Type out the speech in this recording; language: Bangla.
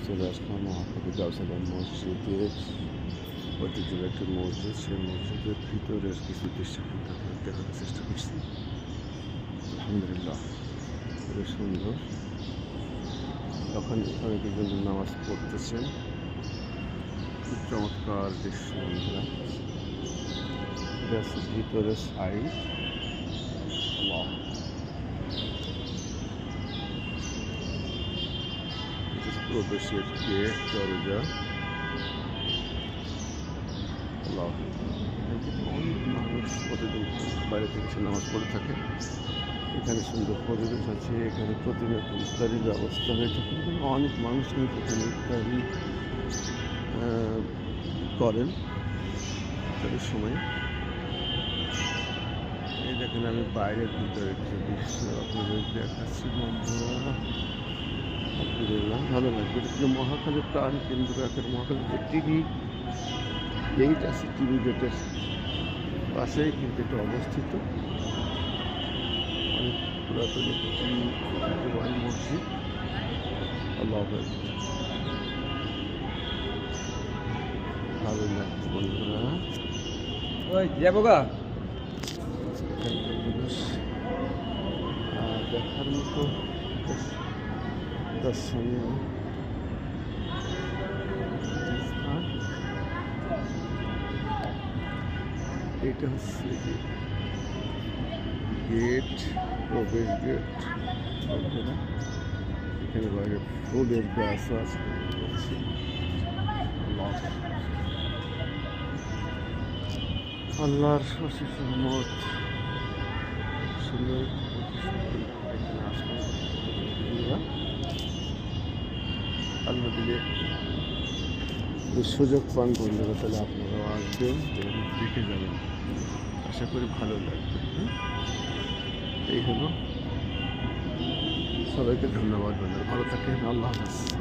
চলে আসলাম মহাকবি গাউসালাম মসজিদের ঐতিহ্যের একটি মসজিদ। সেই মসজিদের ভিতরের কিছু দৃশ্য কিন্তু আপনাদের দেখানোর চেষ্টা করছি। আলহামদুলিল্লাহ, খুবই সুন্দর। ওখানে অনেকজন নামাজ পড়তেছেন। খুব চমৎকার দৃশ্য বন্ধুরা। এটা হচ্ছে ভিতরের সাইড। প্রবেশের গেট, দরজা। অনেক মানুষ প্রতিদিন বাইরে থেকে সে নামাজ পড়ে থাকে। এখানে সুন্দর পরিবেশ আছে। এখানে প্রতিনিয়ত ইফতারির ব্যবস্থা হয়ে থাকে। এখানে অনেক মানুষ কিন্তু এখানে ইফতারি করেন ইফতারের সময়। এই দেখেন, আমি বাইরের ভিতরে কিছু দৃশ্য আপনাদের দেখাচ্ছি বন্ধুরা। আলহামদুলিল্লাহ, ভালো লাগবে। এটা মহাখালীর প্রাণ কেন্দ্র। এখন মহাখালীর যে টিভি গেট আছে, টিভি গেটের পাশেই কিন্তু এটা অবস্থিত। অনেক পুরাতন একটি ঐতিহ্যবাহী মসজিদ। আল্লাহ ভালো লাগছে বন্ধুরা। ওই যাবো গা দেখার মতো দর্শনীয় স্থান। এটা হচ্ছে গেট, প্রবেশ গেট। এখানে বাইরে ফুলের গাছ আছে। আল্লাহর অশেষ রহমত। সুন্দর এখানে আসলাম। আল্লাহ দিলে সুযোগ পান বন্ধুরা, তাহলে আপনারাও আসবেন, দেখে যাবেন। আশা করি ভালো লাগবে। এই হলো, সবাইকে ধন্যবাদ বন্ধুরা। ভালো থাকেন। আল্লাহ হাফেজ।